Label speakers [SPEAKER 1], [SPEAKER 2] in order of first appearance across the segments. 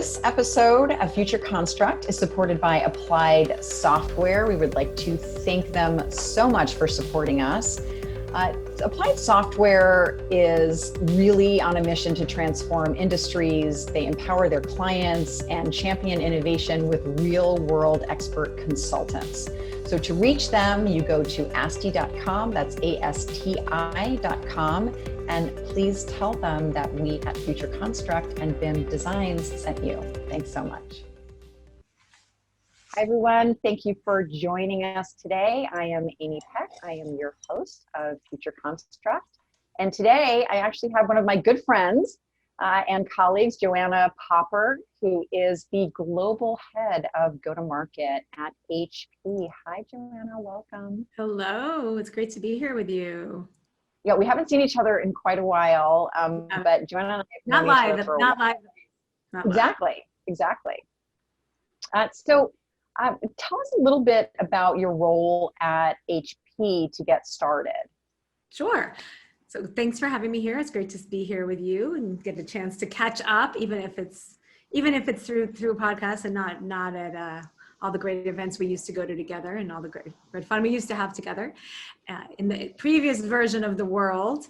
[SPEAKER 1] This episode of Future Construct is supported by Applied Software. We would like to thank them so much for supporting us. Applied Software is really on a mission to transform industries. They empower their clients and champion innovation with real-world expert consultants. So to reach them, you go to asti.com, that's ASTI.com, and please tell them that we at Future Construct and BIM Designs sent you. Thanks so much. Hi everyone, thank you for joining us today. I am Amy Peck. I am your host of Future Construct. And today I actually have one of my good friends and colleagues, Joanna Popper, who is the global head of go-to-market at HP. Hi, Joanna, welcome.
[SPEAKER 2] Hello, it's great to be here with you.
[SPEAKER 1] Yeah, we haven't seen each other in quite a while, but Joanna and I have known each other for a while. Exactly. So tell us a little bit about your role at HP to get started.
[SPEAKER 2] Sure. So thanks for having me here. It's great to be here with you and get a chance to catch up, even if it's through a podcast and not at all the great events we used to go to together and all the great fun we used to have together in the previous version of the world.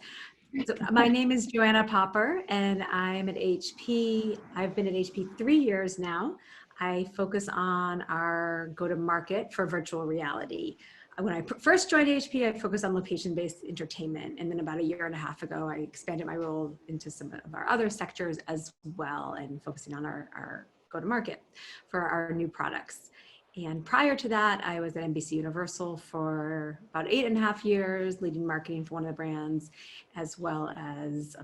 [SPEAKER 2] So my name is Joanna Popper and I'm at HP. I've been at HP 3 years now. I focus on our go-to-market for virtual reality. When I first joined HP, I focused on location-based entertainment. And then about a year and a half ago, I expanded my role into some of our other sectors as well and focusing on our go-to-market for our new products. And prior to that, I was at NBC Universal for about 8.5 years, leading marketing for one of the brands, as well as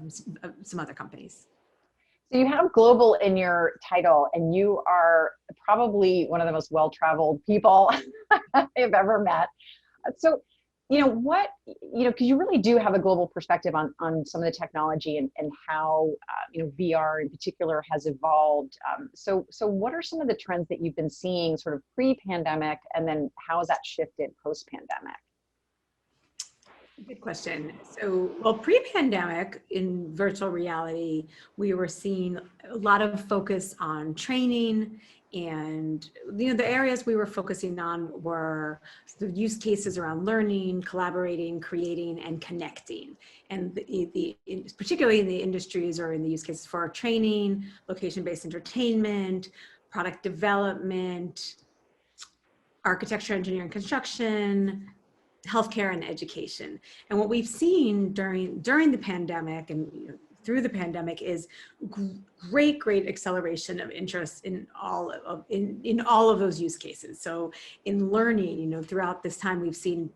[SPEAKER 2] some other companies.
[SPEAKER 1] So you have global in your title, and you are probably one of the most well-traveled people I've ever met. So, because you really do have a global perspective on some of the technology and how, VR in particular has evolved. So what are some of the trends that you've been seeing sort of pre-pandemic, and then how has that shifted post-pandemic?
[SPEAKER 2] Good question. So, well, pre-pandemic in virtual reality, we were seeing a lot of focus on training, and the areas we were focusing on were the use cases around learning, collaborating, creating, and connecting. And particularly in the industries or in the use cases for training, location-based entertainment, product development, architecture, engineering, construction, healthcare and education. And what we've seen during the pandemic and through the pandemic is great acceleration of interest in all of those use cases. So in learning, throughout this time, we've seen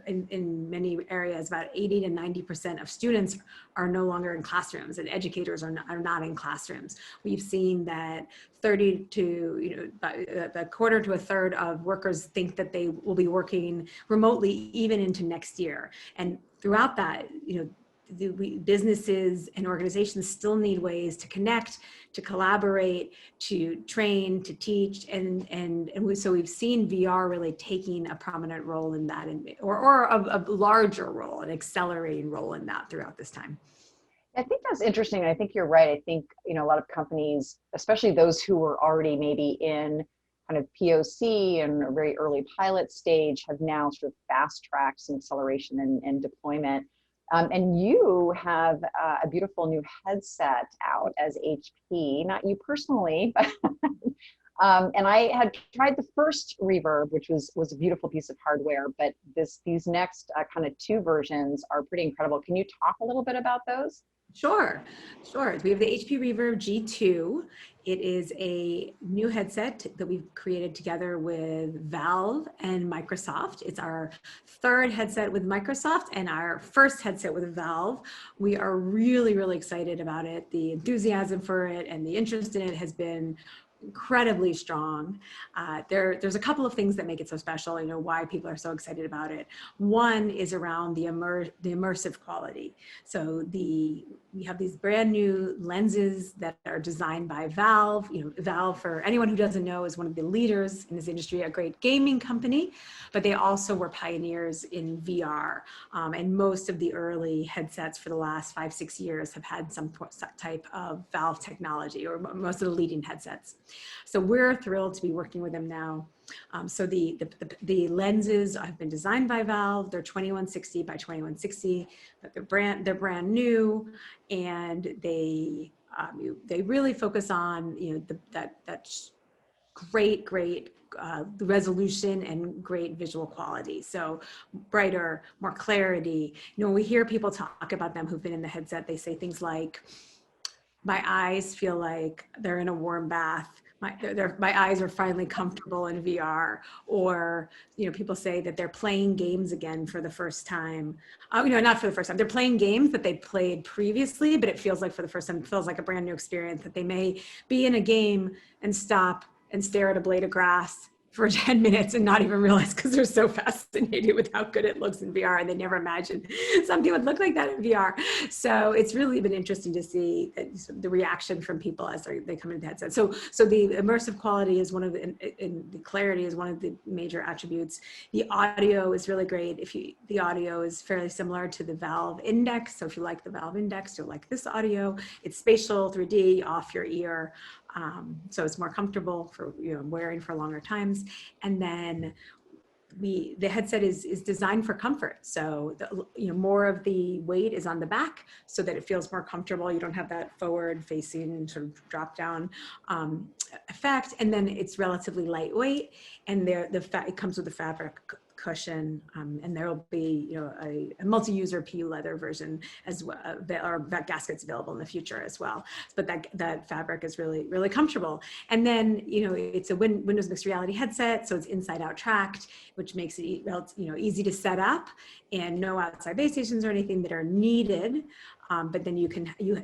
[SPEAKER 2] in many areas about 80 to 90% of students are no longer in classrooms, and educators are not in classrooms. We've seen that 30 to a quarter to a third of workers think that they will be working remotely even into next year. And throughout that, businesses and organizations still need ways to connect, to collaborate, to train, to teach, so we've seen VR really taking a prominent role in that, or a larger role, an accelerating role in that throughout this time.
[SPEAKER 1] I think that's interesting. I think you're right. I think a lot of companies, especially those who were already maybe in kind of POC and a very early pilot stage, have now sort of fast-tracked some acceleration and deployment. And you have a beautiful new headset out as HP, not you personally, but and I had tried the first Reverb, which was a beautiful piece of hardware, but these next kind of 2 versions are pretty incredible. Can you talk a little bit about those?
[SPEAKER 2] Sure. We have the HP Reverb G2. It is a new headset that we've created together with Valve and Microsoft. It's our 3rd headset with Microsoft and our 1st headset with Valve. We are really excited about it. The enthusiasm for it and the interest in it has been incredibly strong. There's a couple of things that make it so special, why people are so excited about it. One is around the immersive quality. So we have these brand new lenses that are designed by Valve. Valve, for anyone who doesn't know, is one of the leaders in this industry, a great gaming company, but they also were pioneers in VR. And most of the early headsets for the last 5-6 years have had some type of Valve technology, or most of the leading headsets. So we're thrilled to be working with them now. So the lenses have been designed by Valve. They're 2160 by 2160, but they're brand new, and they really focus on that great resolution and great visual quality. So brighter, more clarity. When we hear people talk about them who've been in the headset, they say things like, my eyes feel like they're in a warm bath. My eyes are finally comfortable in VR. Or, people say that they're playing games again for the first time. Not for the first time. They're playing games that they played previously, but it feels like for the first time, it feels like a brand new experience, that they may be in a game and stop and stare at a blade of grass for 10 minutes and not even realize, because they're so fascinated with how good it looks in VR, and they never imagined something would look like that in VR. So it's really been interesting to see the reaction from people as they come into the headset. So the immersive quality is one of and the clarity is one of the major attributes. The audio is really great. The audio is fairly similar to the Valve Index. So if you like the Valve Index, you'll like this audio. It's spatial, 3D, off your ear. So it's more comfortable for wearing for longer times. And then the headset is designed for comfort. So more of the weight is on the back, so that it feels more comfortable. You don't have that forward facing sort of drop down effect. And then it's relatively lightweight, and it comes with a fabric cushion, and there will be a multi-user PU leather version as well, or gaskets available in the future as well. But that fabric is really, really comfortable. And then it's a Windows mixed reality headset, so it's inside out tracked, which makes it easy to set up, and no outside base stations or anything that are needed. But then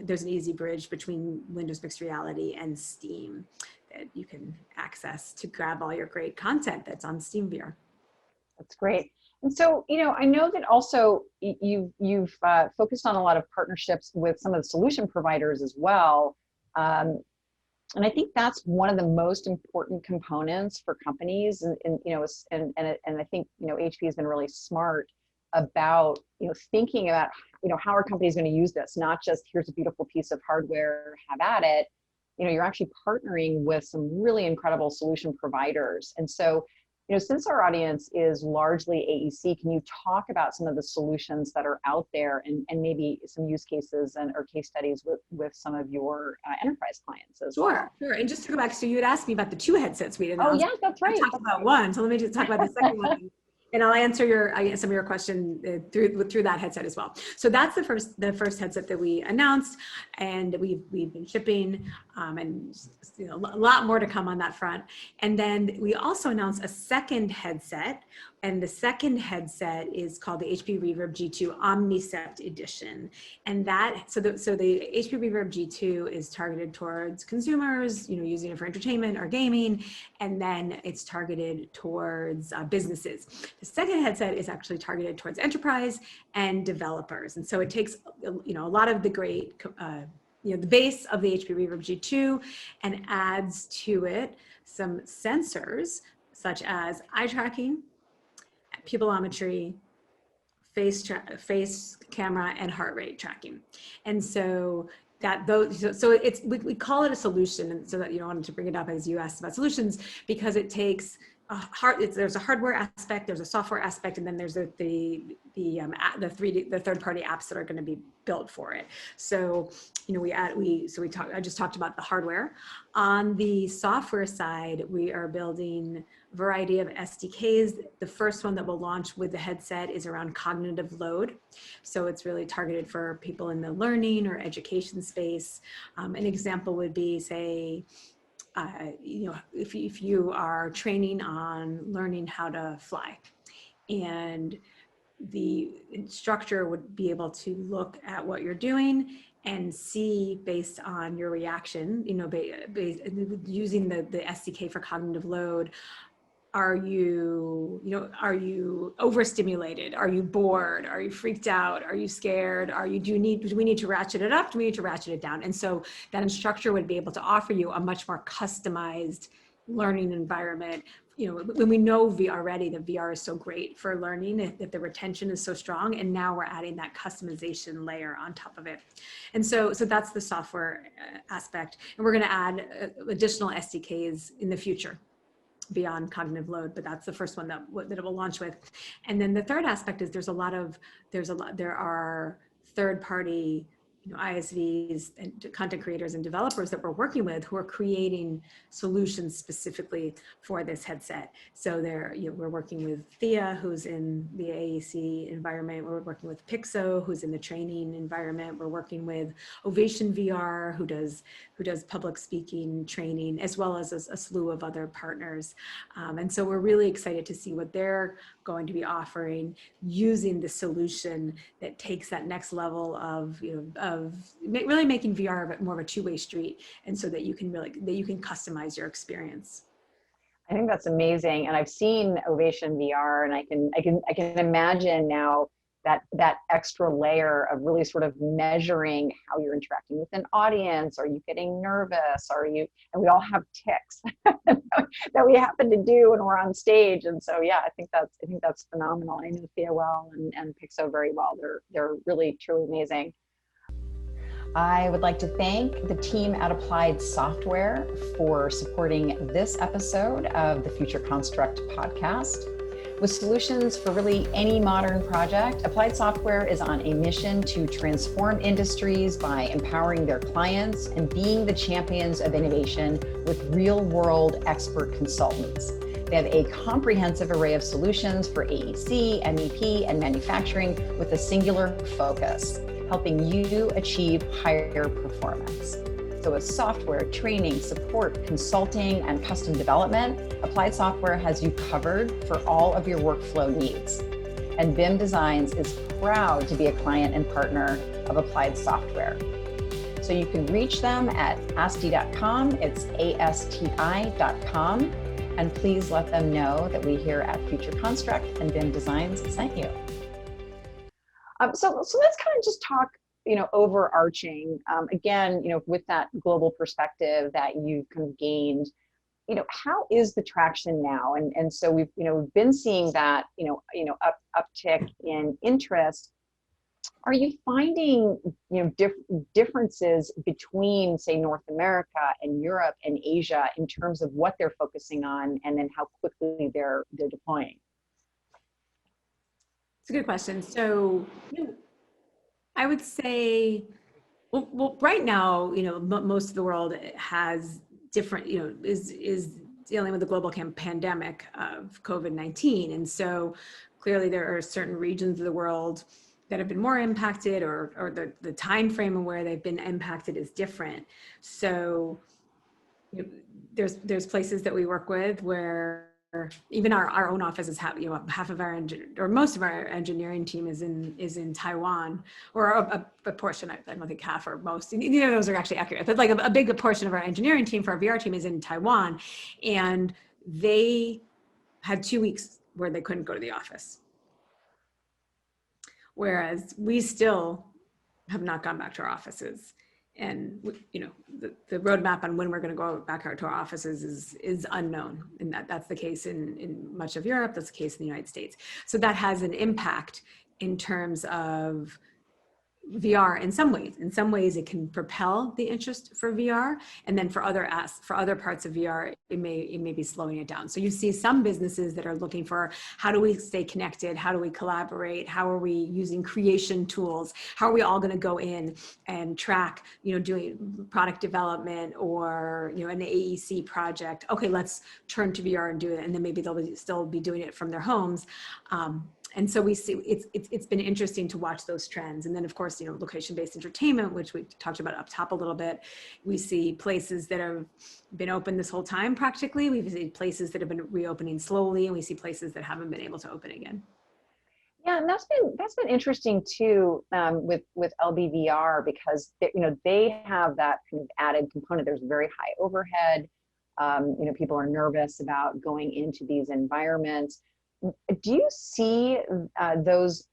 [SPEAKER 2] there's an easy bridge between Windows mixed reality and Steam that you can access to grab all your great content that's on Steam VR.
[SPEAKER 1] That's great. And so, I know that also you've focused on a lot of partnerships with some of the solution providers as well. And I think that's one of the most important components for companies. And I think, HP has been really smart about, thinking about, how are companies going to use this? Not just, here's a beautiful piece of hardware, have at it. You're actually partnering with some really incredible solution providers. And so, since our audience is largely AEC, can you talk about some of the solutions that are out there, and maybe some use cases or case studies with some of your enterprise clients as well?
[SPEAKER 2] Sure. And just to go back, so you had asked me about the 2 headsets we announced.
[SPEAKER 1] Oh yeah, that's right.
[SPEAKER 2] I talked about one, so let me just talk about the second one. And I'll answer some of your question through that headset as well. So that's the first headset that we announced, and we've been shipping, and a lot more to come on that front. And then we also announced a second headset, and the second headset is called the HP Reverb G2 Omnicept Edition. And so the HP Reverb G2 is targeted towards consumers, using it for entertainment or gaming, and then it's targeted towards businesses. The second headset is actually targeted towards enterprise and developers. And so it takes, a lot of the great, the base of the HP Reverb G2, and adds to it some sensors such as eye tracking, pupillometry, face camera, and heart rate tracking. And so we call it a solution, and so that I wanted to bring it up as you asked about solutions, because it takes there's a hardware aspect, there's a software aspect, and then there's the third-party apps that are going to be built for it. So I just talked about the hardware. On the software side, we are building a variety of SDKs. The first one that will launch with the headset is around cognitive load. So it's really targeted for people in the learning or education space. An example would be, say, if you are training on learning how to fly, and the instructor would be able to look at what you're doing and see based on your reaction, using the SDK for cognitive load. Are you overstimulated? Are you bored? Are you freaked out? Are you scared? Do we need to ratchet it up? Do we need to ratchet it down? And so that instructor would be able to offer you a much more customized learning environment. When we know VR already, that VR is so great for learning, that the retention is so strong, and now we're adding that customization layer on top of it. And so that's the software aspect. And we're going to add additional SDKs in the future beyond cognitive load, but that's the first one that it will launch with. And then the third aspect is there are third-party ISVs and content creators and developers that we're working with who are creating solutions specifically for this headset. So we're working with Thea, who's in the AEC environment. We're working with Pixo, who's in the training environment. We're working with Ovation VR, who does public speaking training, as well as a slew of other partners. And so we're really excited to see what they're going to be offering using the solution that takes that next level of really making VR more of a two-way street, and so that you can customize your experience.
[SPEAKER 1] I think that's amazing, and I've seen Ovation VR, and I can imagine now that extra layer of really sort of measuring how you're interacting with an audience. Are you getting nervous? And we all have tics that we happen to do when we're on stage. And so, yeah, I think that's phenomenal. I know Thea well and Pixo very well. They're really, truly amazing. I would like to thank the team at Applied Software for supporting this episode of the Future Construct podcast. With solutions for really any modern project, Applied Software is on a mission to transform industries by empowering their clients and being the champions of innovation with real-world expert consultants. They have a comprehensive array of solutions for AEC, MEP, and manufacturing with a singular focus, helping you achieve higher performance. So with software, training, support, consulting, and custom development, Applied Software has you covered for all of your workflow needs. And BIM Designs is proud to be a client and partner of Applied Software. So you can reach them at asti.com, it's ASTI.com, and please let them know that we here at Future Construct and BIM Designs sent you. So let's kind of just talk, overarching, again, with that global perspective that you've kind of gained, how is the traction now? And so we've been seeing that, uptick in interest. Are you finding, differences between, say, North America and Europe and Asia in terms of what they're focusing on and then how quickly they're deploying?
[SPEAKER 2] It's a good question. So, I would say, well, right now, most of the world has different, is dealing with the global pandemic of COVID-19. And so clearly there are certain regions of the world that have been more impacted, or the time frame of where they've been impacted is different. So there's places that we work with where even our own offices have, half of or most of our engineering team is in Taiwan, or a portion, I don't think half or most, those are actually accurate, but like a big portion of our engineering team for our VR team is in Taiwan, and they had 2 weeks where they couldn't go to the office. Whereas we still have not gone back to our offices. And the roadmap on when we're going to go back out to our offices is unknown, and that's the case in much of Europe. That's the case in the United States. So that has an impact in terms of VR in some ways. In some ways, it can propel the interest for VR, and then for other parts of VR, it may be slowing it down. So you see some businesses that are looking for, how do we stay connected? How do we collaborate? How are we using creation tools? How are we all going to go in and track, doing product development or an AEC project? Okay, let's turn to VR and do it, and then maybe they'll still be doing it from their homes. And so we see it's been interesting to watch those trends. And then of course, location-based entertainment, which we talked about up top a little bit. We see places that have been open this whole time practically. We see places that have been reopening slowly, and we see places that haven't been able to open again.
[SPEAKER 1] Yeah, and that's been interesting too, with LBVR, because they have that kind of added component. There's very high overhead. People are nervous about going into these environments. Do you see those,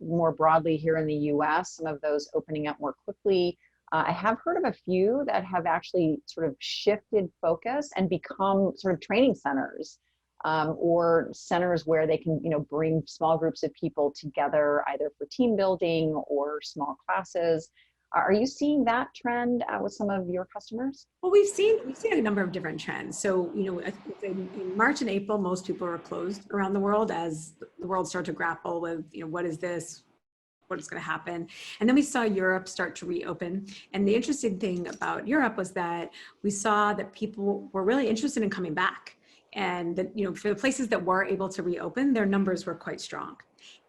[SPEAKER 1] more broadly here in the U.S., some of those opening up more quickly? I have heard of a few that have actually sort of shifted focus and become sort of training centers, or centers where they can, bring small groups of people together, either for team building or small classes. Are you seeing that trend with some of your customers?
[SPEAKER 2] Well, we've seen a number of different trends. So, in March and April, most people were closed around the world as the world started to grapple with, what is this? What is going to happen? And then we saw Europe start to reopen. And the interesting thing about Europe was that we saw that people were really interested in coming back. And that, for the places that were able to reopen, their numbers were quite strong.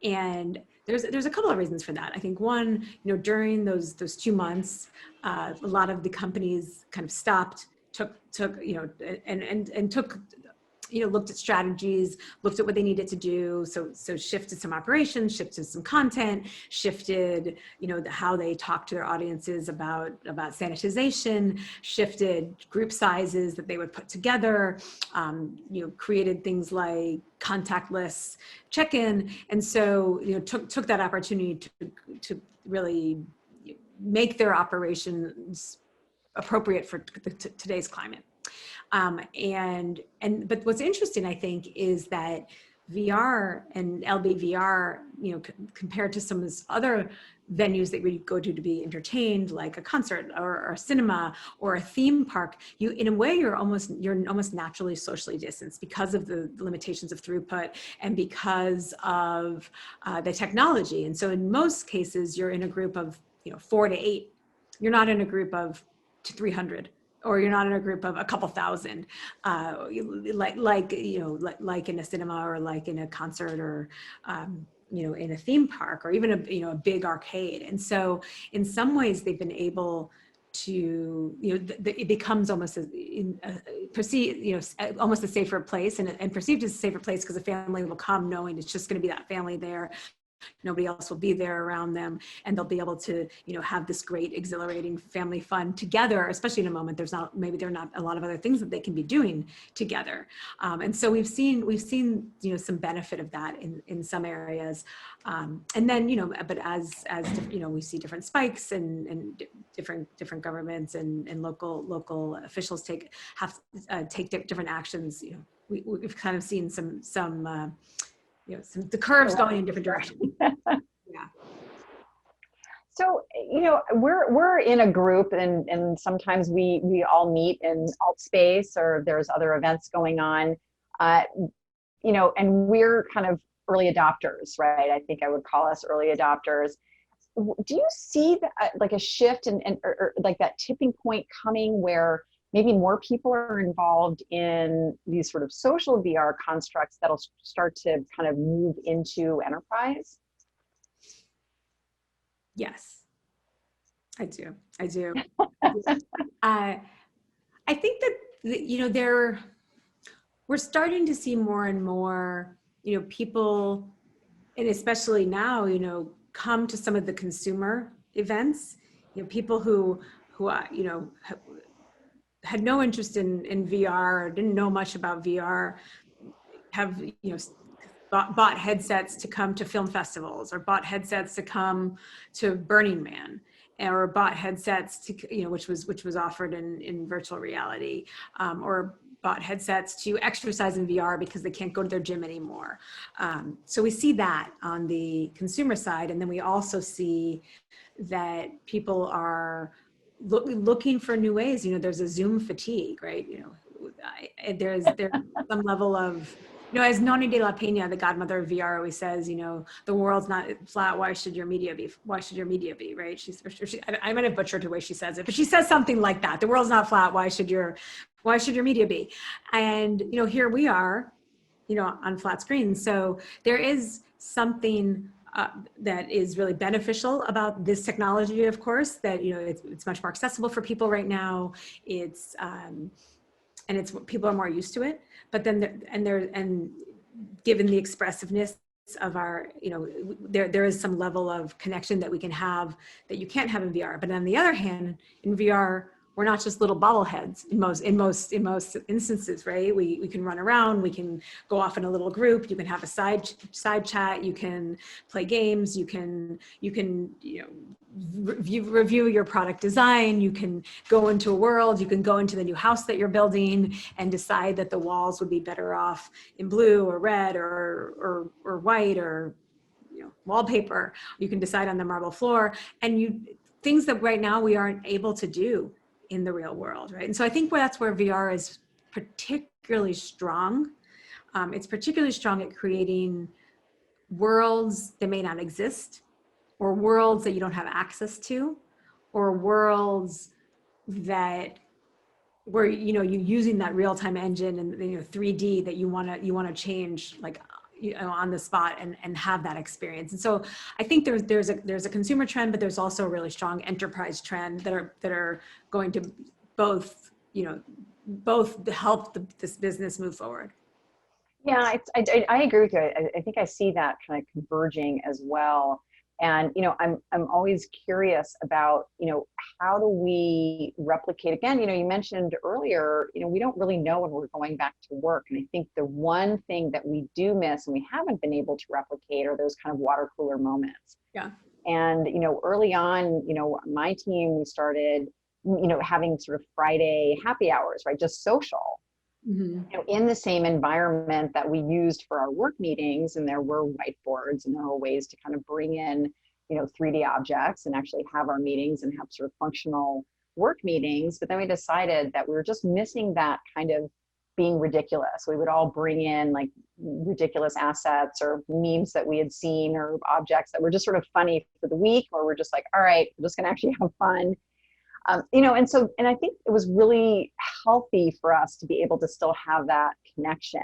[SPEAKER 2] And there's a couple of reasons for that. I think one, during those 2 months, a lot of the companies kind of stopped, took and took, looked at strategies, looked at what they needed to do. So shifted some operations, shifted some content, shifted, how they talk to their audiences about sanitization, shifted group sizes that they would put together, created things like contactless check-in. And so, took that opportunity to really make their operations appropriate for today's climate. But what's interesting, I think, is that VR and LBVR, compared to some of these other venues that we go to be entertained, like a concert or a cinema or a theme park, in a way, you're almost naturally socially distanced because of the limitations of throughput and because of the technology. And so in most cases, you're in a group of 4 to 8. You're not in a group of 300. Or you're not in a group of a couple thousand, like in a cinema or like in a concert or, in a theme park or even a big arcade. And so in some ways they've been able to, it becomes almost almost a safer place and perceived as a safer place because the family will come knowing it's just going to be that family there. Nobody else will be there around them, and they'll be able to, have this great, exhilarating family fun together. Especially in a moment, there are not a lot of other things that they can be doing together, and so we've seen, some benefit of that in some areas, and then, but as we see different spikes and different governments and local officials take different actions. We've kind of seen some the curves going in different directions. Yeah.
[SPEAKER 1] So, we're in a group, and sometimes we all meet in alt space, or there's other events going on, and we're kind of early adopters, right? I think I would call us early adopters. Do you see like a shift or like that tipping point coming where maybe more people are involved in these sort of social VR constructs that'll start to kind of move into enterprise?
[SPEAKER 2] Yes, I do. I think that, we're starting to see more and more, people, and especially now, come to some of the consumer events, people who had no interest in VR, or didn't know much about VR, have bought headsets to come to film festivals, or bought headsets to come to Burning Man, or bought headsets to which was offered in virtual reality, or bought headsets to exercise in VR because they can't go to their gym anymore. So we see that on the consumer side, and then we also see that people are looking for new ways. There's a Zoom fatigue, right? There's some level of, as Noni de la Pena, the godmother of VR, always says, the world's not flat. Why should your media be? Why should your media be? Right? I might have butchered the way she says it, but she says something like that. The world's not flat. Why should your media be? And here we are, on flat screens. So there is something that is really beneficial about this technology, of course, that, it's much more accessible for people right now. And people are more used to it, but then, and given the expressiveness of our, there is some level of connection that we can have that you can't have in VR. But on the other hand, in VR, we're not just little bobbleheads in most instances, right? We can run around, we can go off in a little group, you can have a side chat, you can play games, you can review your product design, you can go into a world, you can go into the new house that you're building and decide that the walls would be better off in blue or red or white or wallpaper. You can decide on the marble floor, and things that right now we aren't able to do in the real world, right? And so I think that's where VR is particularly strong. It's particularly strong at creating worlds that may not exist, or worlds that you don't have access to, or worlds that where you're using that real-time engine and 3D that you want to change like on the spot and have that experience. And so I think there's a consumer trend, but there's also a really strong enterprise trend that are going to both help this business move forward.
[SPEAKER 1] Yeah, I agree with you. I think I see that kind of converging as well. And I'm always curious about how do we replicate again? You mentioned earlier, we don't really know when we're going back to work. And I think the one thing that we do miss and we haven't been able to replicate are those kind of water cooler moments.
[SPEAKER 2] Yeah.
[SPEAKER 1] And early on, my team, we started having sort of Friday happy hours, right? Just social.
[SPEAKER 2] Mm-hmm.
[SPEAKER 1] In the same environment that we used for our work meetings, and there were whiteboards and there were ways to kind of bring in 3D objects and actually have our meetings and have sort of functional work meetings. But then we decided that we were just missing that kind of being ridiculous. We would all bring in like ridiculous assets or memes that we had seen or objects that were just sort of funny for the week, or we're just like, all right, we're just gonna actually have fun. And I think it was really healthy for us to be able to still have that connection.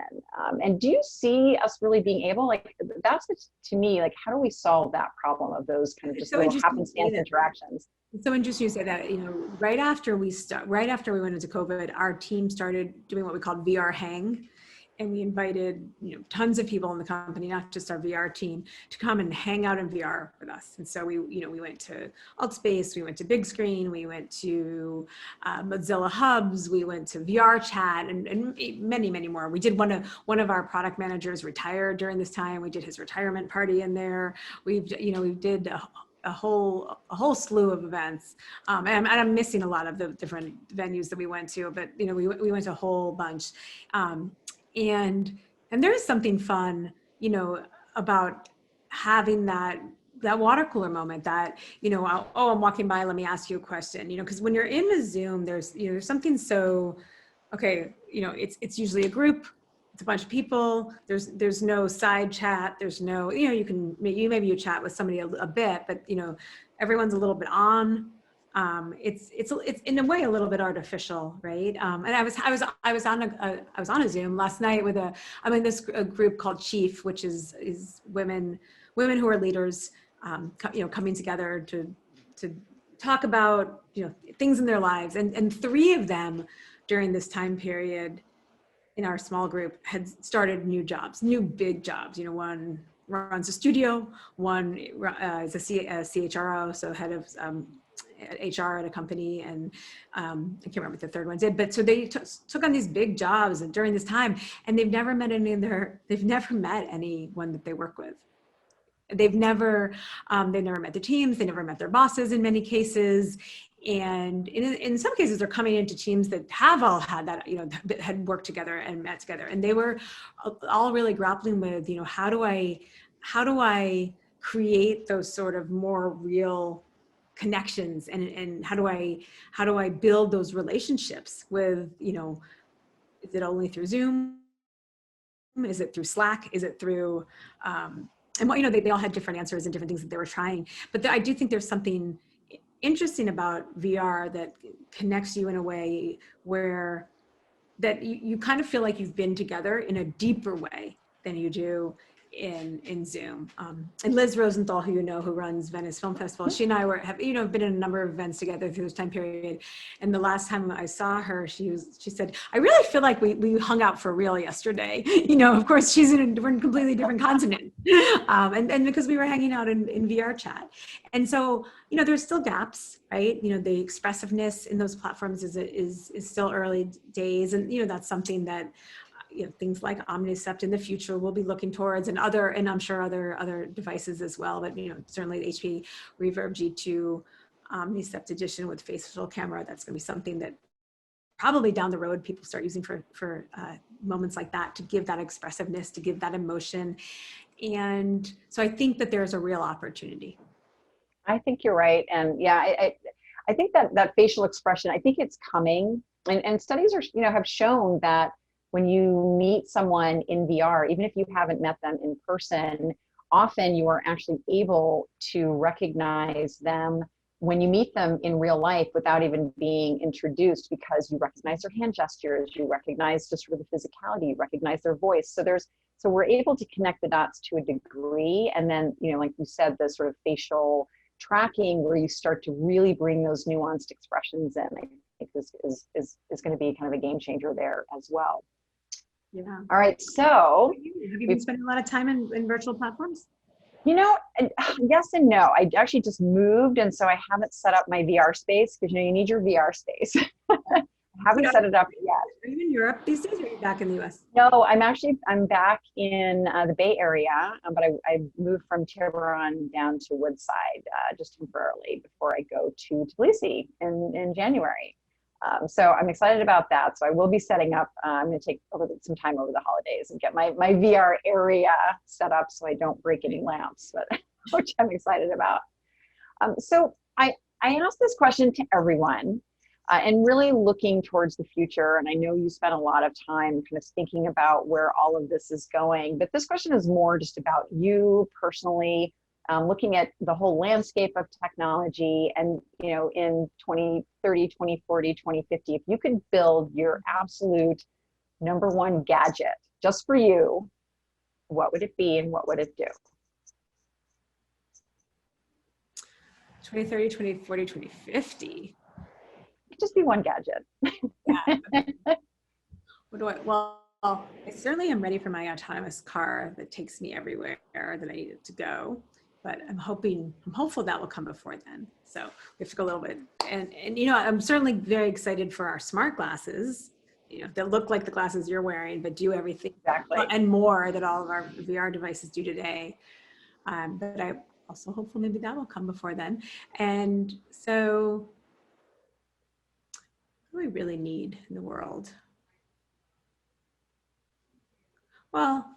[SPEAKER 1] And do you see us really being able, like, that's to me, like, how do we solve that problem of those kind of just little happenstance interactions?
[SPEAKER 2] It's so interesting you say that. Right after we went into COVID, our team started doing what we called VR Hang. And we invited tons of people in the company, not just our VR team, to come and hang out in VR with us. And so we went to Altspace, we went to Big Screen, we went to Mozilla Hubs, we went to VR Chat, and many, many more. We did one of our product managers retired during this time. We did his retirement party in there. We did a whole slew of events, and I'm missing a lot of the different venues that we went to, but we went to a whole bunch. And there is something fun, about having that water cooler moment that, I'm walking by, let me ask you a question, because when you're in a Zoom, there's something so, okay, it's usually a group, it's a bunch of people, there's no side chat, there's no, maybe you chat with somebody a bit, but, everyone's a little bit on. It's in a way a little bit artificial, right? And I was on a Zoom last night with I'm in this group called Chief, which is women who are leaders, coming together to talk about things in their lives, and 3 of them during this time period in our small group had started new big jobs. One runs a studio, one is a CHRO, so head of HR at a company, and I can't remember what the third one did, but so they took on these big jobs during this time, and they've never met anyone that they work with. They've never met the teams, they never met their bosses in many cases. And in some cases, they're coming into teams that have all had that, that had worked together and met together. And they were all really grappling with, how do I create those sort of more real connections, and how do I build those relationships with, is it only through Zoom? Is it through Slack? Is it through, and they all had different answers and different things that they were trying. But I do think there's something interesting about VR that connects you in a way where that you kind of feel like you've been together in a deeper way than you do in Zoom. And Liz Rosenthal, who who runs Venice Film Festival, she and I have been in a number of events together through this time period. And the last time I saw her, she said, I really feel like we hung out for real yesterday. Of course, we're in a completely different continent. And because we were hanging out in VR chat. And so, there's still gaps, right? The expressiveness in those platforms is still early days. And, that's something that things like Omnicept in the future we'll be looking towards, and I'm sure other devices as well. But certainly the HP Reverb G2 Omnicept edition with facial camera, that's going to be something that probably down the road people start using for moments like that, to give that expressiveness, to give that emotion. And so I think that there's a real opportunity.
[SPEAKER 1] I think you're right, and yeah, I think that facial expression, I think it's coming, and studies are have shown that when you meet someone in VR, even if you haven't met them in person, often you are actually able to recognize them when you meet them in real life without even being introduced, because you recognize their hand gestures, you recognize just sort of the physicality, you recognize their voice. So we're able to connect the dots to a degree. And then, like you said, the sort of facial tracking where you start to really bring those nuanced expressions in, I think this is going to be kind of a game changer there as well.
[SPEAKER 2] Yeah.
[SPEAKER 1] All right. So
[SPEAKER 2] have you been spending a lot of time in virtual platforms?
[SPEAKER 1] Yes and no. I actually just moved, and so I haven't set up my VR space, because you need your VR space. I haven't set it up yet.
[SPEAKER 2] Are you in Europe these days, or are you back in the US?
[SPEAKER 1] No, I'm back in the Bay Area, but I moved from Tiburon down to Woodside just temporarily before I go to Tbilisi in January. So I'm excited about that. So I will be setting up, I'm going to take some time over the holidays and get my VR area set up so I don't break any lamps, which I'm excited about. So I asked this question to everyone and really looking towards the future. And I know you spent a lot of time kind of thinking about where all of this is going, but this question is more just about you personally, looking at the whole landscape of technology, and in 2030, 2040, 2050, if you could build your absolute number one gadget just for you, what would it be and what would it do?
[SPEAKER 2] 2030, 2040, 2050.
[SPEAKER 1] It could just be one gadget.
[SPEAKER 2] Yeah. Well, I certainly am ready for my autonomous car that takes me everywhere that I need it to go. But I'm hopeful that will come before then. So we have to go a little bit. And I'm certainly very excited for our smart glasses, that look like the glasses you're wearing, but do everything
[SPEAKER 1] exactly
[SPEAKER 2] and more that all of our VR devices do today. But I also hopeful maybe that will come before then. And so what do we really need in the world? Well,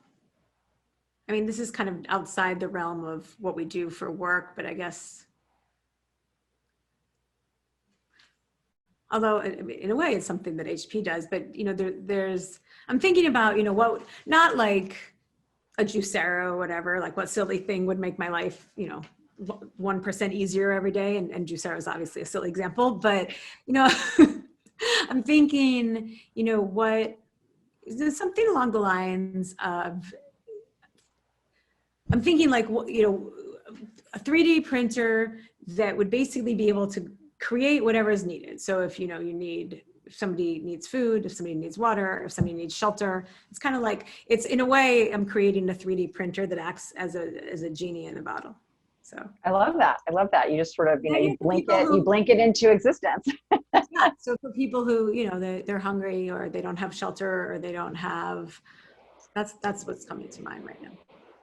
[SPEAKER 2] I mean, this is kind of outside the realm of what we do for work, but I guess, although in a way it's something that HP does, but I'm thinking about, what, not like a Juicero or whatever, like what silly thing would make my life, 1% easier every day. And Juicero is obviously a silly example, but, I'm thinking, what is something along the lines of, I'm thinking like, a 3D printer that would basically be able to create whatever is needed. So if, if somebody needs food, if somebody needs water, if somebody needs shelter, it's kind of like, it's in a way, I'm creating a 3D printer that acts as a genie in a bottle. So
[SPEAKER 1] I love that. You just sort of, you blink it into existence.
[SPEAKER 2] Yeah. So for people who, they're hungry, or they don't have shelter, or they don't have, that's what's coming to mind right now.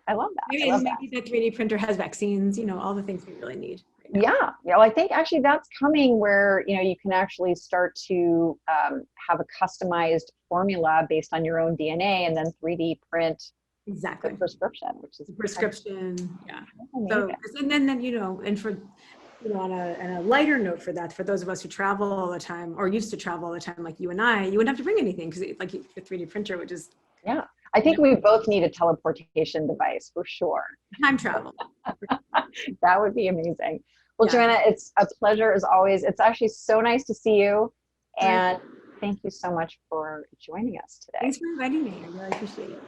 [SPEAKER 1] I love that.
[SPEAKER 2] Maybe the 3D printer has vaccines, all the things we really need. Right now.
[SPEAKER 1] Yeah. Well, I think actually that's coming where, you can actually start to have a customized formula based on your own DNA, and then 3D print
[SPEAKER 2] exactly
[SPEAKER 1] the prescription, which is
[SPEAKER 2] prescription. Yeah. So, and then, and for, on a lighter note for that, for those of us who travel all the time, or used to travel all the time, like you and I, you wouldn't have to bring anything, because like your 3D printer would just.
[SPEAKER 1] Yeah. I think we both need a teleportation device for sure.
[SPEAKER 2] Time travel.
[SPEAKER 1] That would be amazing. Well, yeah. Joanna, it's a pleasure as always. It's actually so nice to see you. And thank you so much for joining us today.
[SPEAKER 2] Thanks for inviting me. I really appreciate it.